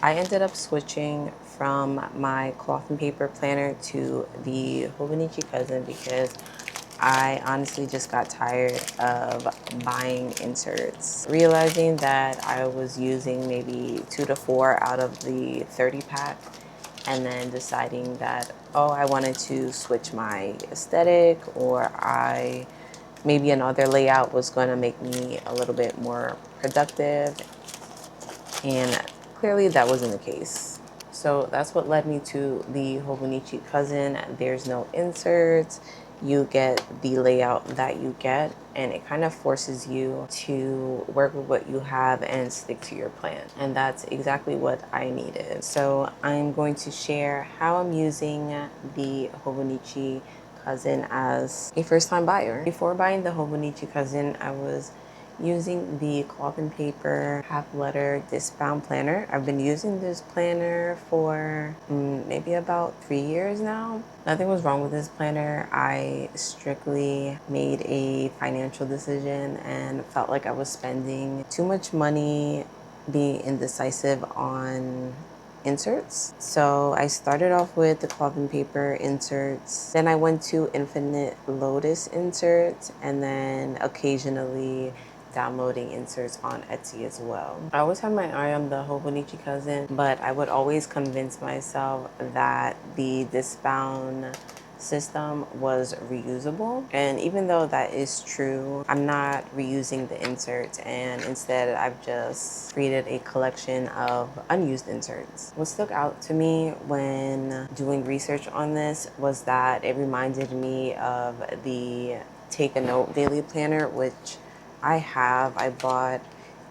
I ended up switching from my cloth and paper planner to the Hobonichi Cousin because I honestly just got tired of buying inserts. Realizing that I was using maybe 2 to 4 out of the 30 pack, and then deciding that, oh, I wanted to switch my aesthetic, or maybe another layout was going to make me a little bit more productive, and clearly that wasn't the case. So that's what led me to the Hobonichi Cousin. There's no inserts. You get the layout that you get, and it kind of forces you to work with what you have and stick to your plan. And that's exactly what I needed. So I'm going to share how I'm using the Hobonichi Cousin as a first-time buyer. Before buying the Hobonichi Cousin, I was using the cloth and paper half letter Discbound planner. I've been using this planner for maybe about 3 years now. Nothing was wrong with this planner. I strictly made a financial decision and felt like I was spending too much money being indecisive on inserts. So I started off with the cloth and paper inserts. Then I went to Infinite Lotus inserts, and then occasionally downloading inserts on Etsy as well. I always had my eye on the Hobonichi Cousin, but I would always convince myself that the Discbound system was reusable. And even though that is true, I'm not reusing the inserts, and instead I've just created a collection of unused inserts. What stuck out to me when doing research on this was that it reminded me of the Take a Note daily planner, which I bought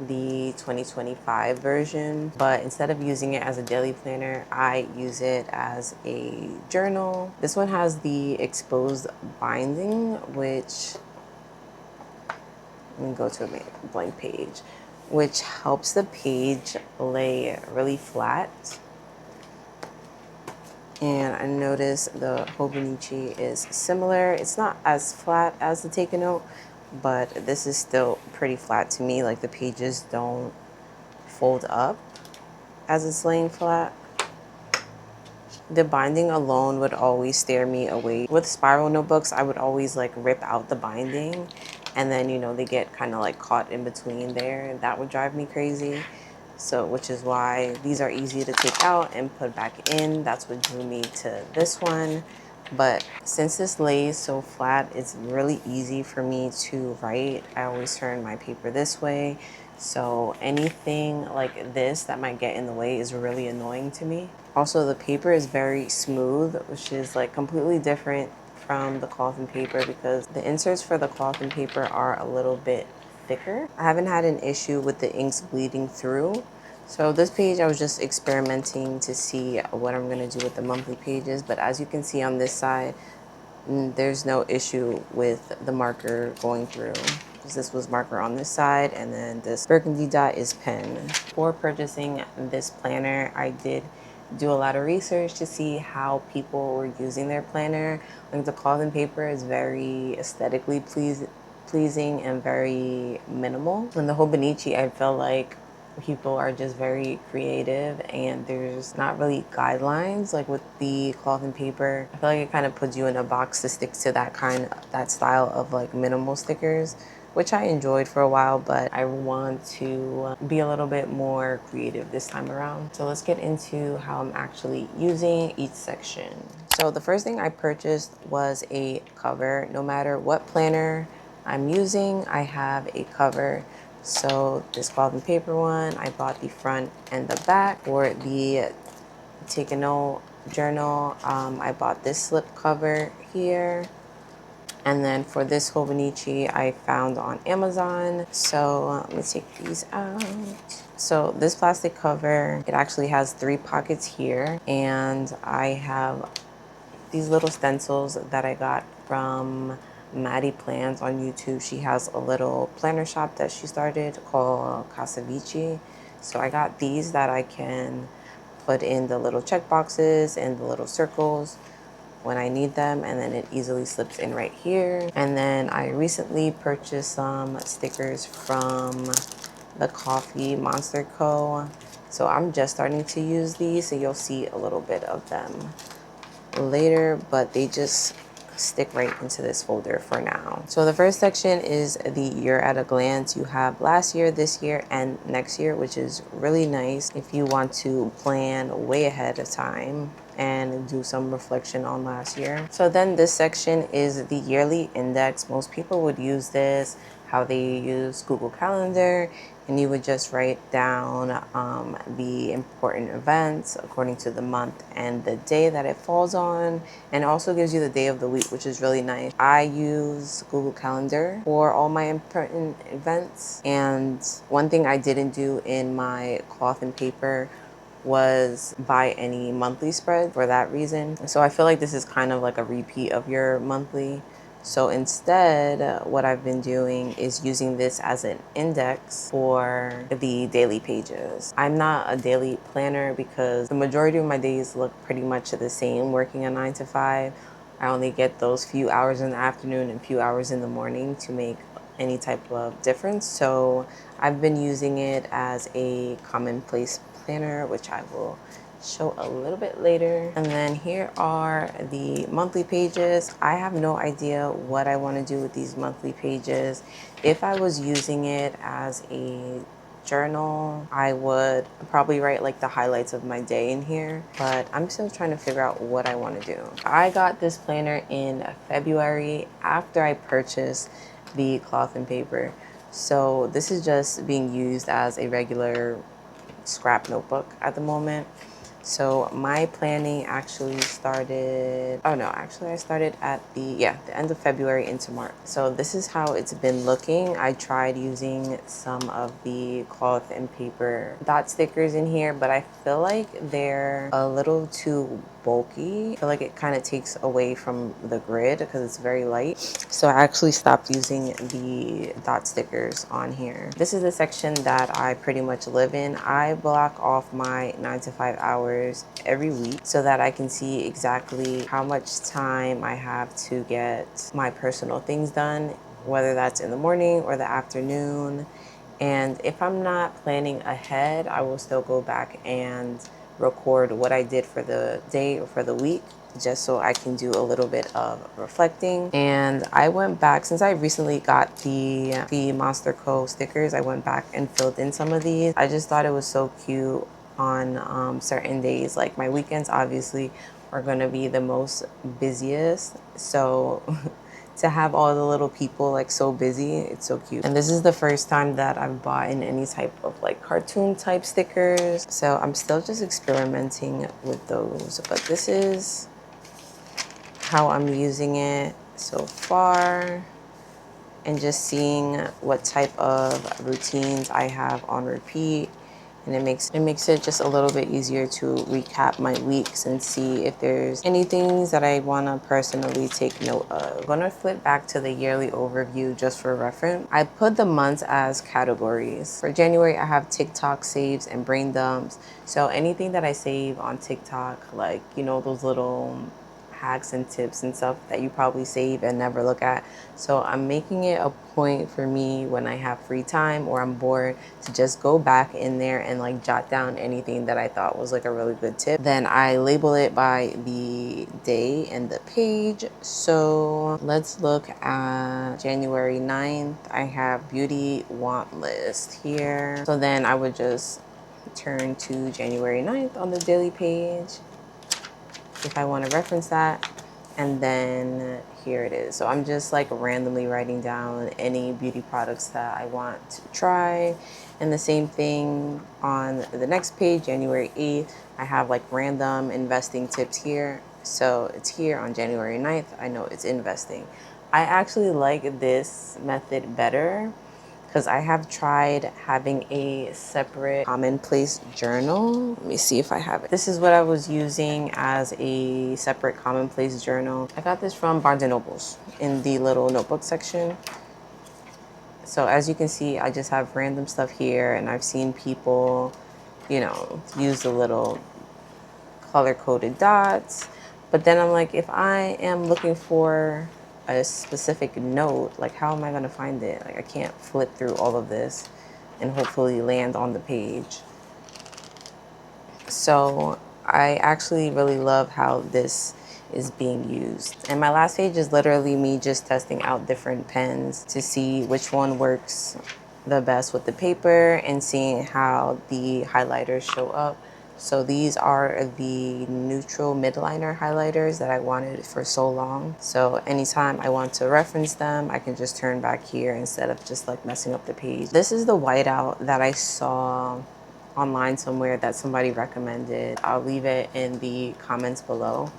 the 2025 version, but instead of using it as a daily planner, I use it as a journal. This one has the exposed binding, which, let me go to a blank page, which helps the page lay really flat. And I noticed the Hobonichi is similar. It's not as flat as the Take a Note, but this is still pretty flat to me. Like, the pages don't fold up as it's laying flat. The binding alone would always steer me away. With spiral notebooks, I would always like rip out the binding, and then, you know, they get kind of like caught in between there, and that would drive me crazy. So, which is why these are easy to take out and put back in. That's what drew me to this one. But since this lays so flat, it's really easy for me to write. I always turn my paper this way. So anything like this that might get in the way is really annoying to me. Also, the paper is very smooth, which is like completely different from the cloth and paper, because the inserts for the cloth and paper are a little bit thicker. I haven't had an issue with the inks bleeding through. So this page, I was just experimenting to see what I'm gonna do with the monthly pages. But as you can see on this side, there's no issue with the marker going through, because this was marker on this side, and then this burgundy dot is pen. Before purchasing this planner, I did do a lot of research to see how people were using their planner. Like, the cloth and paper is very aesthetically pleasing and very minimal. And the Hobonichi, I feel like people are just very creative, and there's not really guidelines. Like with the cloth and paper, I feel like it kind of puts you in a box to stick to that style of like minimal stickers, which I enjoyed for a while, but I want to be a little bit more creative this time around. So let's get into how I'm actually using each section. So the first thing I purchased was a cover. No matter what planner I'm using, I have a cover. So this cloth and paper one, I bought the front and the back. For the Take a Note journal, I bought this slip cover here. And then for this Hobonichi, I found on Amazon. So let me take these out. So this plastic cover, it actually has 3 pockets here. And I have these little stencils that I got from Maddie Plans on YouTube. She has a little planner shop that she started called Casavici. So I got these that I can put in the little check boxes and the little circles when I need them, and then it easily slips in right here. And then I recently purchased some stickers from the Coffee Monster Co. So I'm just starting to use these, so you'll see a little bit of them later, but they just stick right into this folder for now. So the first section is the year at a glance. You have last year, this year, and next year, which is really nice if you want to plan way ahead of time and do some reflection on last year. So then this section is the yearly index. Most people would use this how they use Google Calendar, and you would just write down the important events according to the month and the day that it falls on, and it also gives you the day of the week, which is really nice. I use Google Calendar for all my important events, and one thing I didn't do in my cloth and paper was buy any monthly spread for that reason. So I feel like this is kind of like a repeat of your monthly. So instead, what I've been doing is using this as an index for the daily pages. I'm not a daily planner because the majority of my days look pretty much the same working a 9 to 5. I only get those few hours in the afternoon and few hours in the morning to make any type of difference. So I've been using it as a commonplace planner, which I will show a little bit later. And then here are the monthly pages. I have no idea what I want to do with these monthly pages. If I was using it as a journal, I would probably write like the highlights of my day in here, but I'm still trying to figure out what I want to do. I got this planner in February after I purchased the cloth and paper. So this is just being used as a regular scrap notebook at the moment. So my planning actually started, oh no, actually I started at the end of February into March. So this is how it's been looking. I tried using some of the cloth and paper dot stickers in here, but I feel like they're a little too bulky. I feel like it kind of takes away from the grid because it's very light. So I actually stopped using the dot stickers on here. This is the section that I pretty much live in. I block off my 9 to 5 hours every week so that I can see exactly how much time I have to get my personal things done, whether that's in the morning or the afternoon. And if I'm not planning ahead, I will still go back and record what I did for the day or for the week, just so I can do a little bit of reflecting. And I went back, since I recently got the Monster Co stickers, I went back and filled in some of these. I just thought it was so cute on certain days. Like my weekends obviously are gonna be the most busiest, so to have all the little people like so busy, it's so cute. And this is the first time that I've bought in any type of like cartoon type stickers, so I'm still just experimenting with those, but this is how I'm using it so far, and just seeing what type of routines I have on repeat. And it makes it just a little bit easier to recap my weeks and see if there's any things that I want to personally take note of. I'm gonna flip back to the yearly overview just for reference. I put the months as categories. For January, I have TikTok saves and brain dumps. So anything that I save on TikTok, like, you know, those little hacks and tips and stuff that you probably save and never look at. So I'm making it a point for me when I have free time or I'm bored to just go back in there and like jot down anything that I thought was like a really good tip. Then I label it by the day and the page. So let's look at January 9th. I have beauty want list here. So then I would just turn to January 9th on the daily page if I want to reference that, and then here it is. So I'm just like randomly writing down any beauty products that I want to try. And the same thing on the next page, January 8th, I have like random investing tips here. So it's here on January 9th. I know it's investing. I actually like this method better because I have tried having a separate commonplace journal. Let me see if I have it. This is what I was using as a separate commonplace journal. I got this from Barnes & Nobles in the little notebook section. So as you can see, I just have random stuff here, and I've seen people, you know, use the little color-coded dots. But then I'm like, if I am looking for a specific note, like how am I gonna find it? Like I can't flip through all of this. and hopefully land on the page. So I actually really love how this is being used. And my last page is literally me just testing out different pens to see which one works the best with the paper and seeing how the highlighters show up. So these are the neutral midliner highlighters that I wanted for so long. So anytime I want to reference them, I can just turn back here instead of just like messing up the page. This is the whiteout that I saw online somewhere that somebody recommended. I'll leave it in the comments below.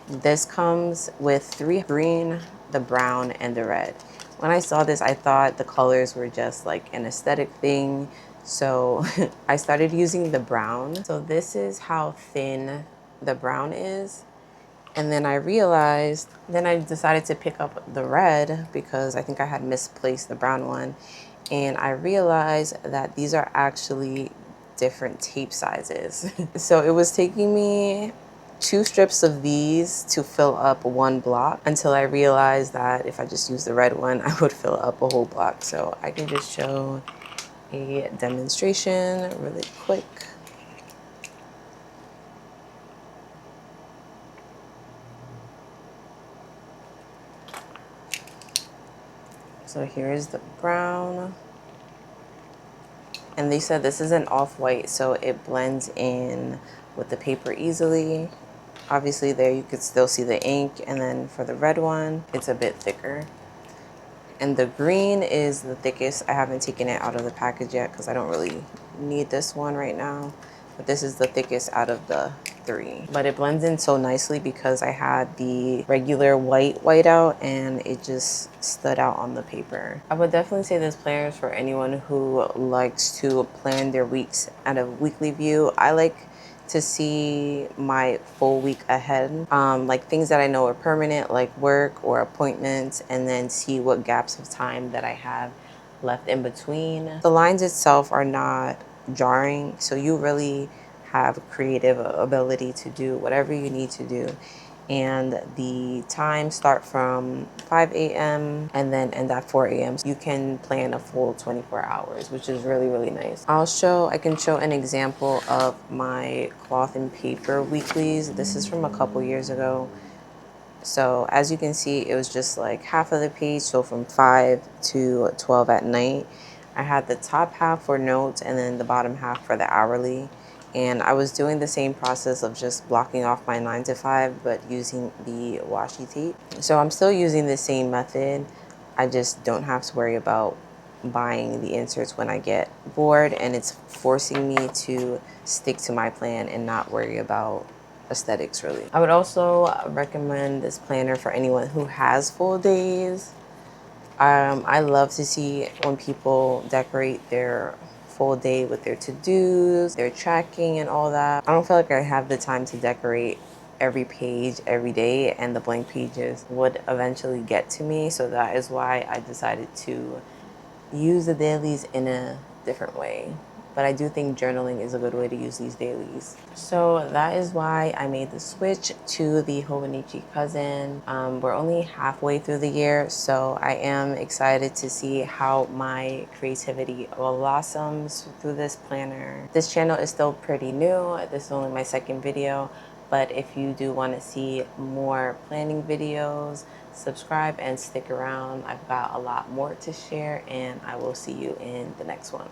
This comes with 3 green, the brown, and the red. When I saw this, I thought the colors were just like an aesthetic thing. So I started using the brown. So this is how thin the brown is. And then I realized, then I decided to pick up the red because I think I had misplaced the brown one. And I realized that these are actually different tape sizes. So it was taking me 2 strips of these to fill up 1 block until I realized that if I just use the red one, I would fill up a whole block. So I can just show a demonstration really quick. So here's the brown. And they said this is an off-white, so it blends in with the paper easily. Obviously there you could still see the ink, and then for the red one, it's a bit thicker. And the green is the thickest. I haven't taken it out of the package yet because I don't really need this one right now. But this is the thickest out of the 3. But it blends in so nicely because I had the regular whiteout and it just stood out on the paper. I would definitely say this planner is for anyone who likes to plan their weeks at a weekly view. I like to see my full week ahead, like things that I know are permanent, like work or appointments, and then see what gaps of time that I have left in between. The lines itself are not jarring, so you really have creative ability to do whatever you need to do. And the times start from 5 a.m. and then end at 4 a.m. So you can plan a full 24 hours, which is really, really nice. I can show an example of my cloth and paper weeklies. This is from a couple years ago. So as you can see, it was just like half of the page. So from 5 to 12 at night, I had the top half for notes and then the bottom half for the hourly. And I was doing the same process of just blocking off my 9 to 5, but using the washi tape. So I'm still using the same method. I just don't have to worry about buying the inserts when I get bored, and it's forcing me to stick to my plan and not worry about aesthetics really. I would also recommend this planner for anyone who has full days. I love to see when people decorate their full day with their to-dos, their tracking and all that. I don't feel like I have the time to decorate every page every day, and the blank pages would eventually get to me. So that is why I decided to use the dailies in a different way. But I do think journaling is a good way to use these dailies. So that is why I made the switch to the Hobonichi Cousin. We're only halfway through the year, so I am excited to see how my creativity blossoms through this planner. This channel is still pretty new. This is only my 2nd video, but if you do want to see more planning videos, subscribe and stick around. I've got a lot more to share, and I will see you in the next one.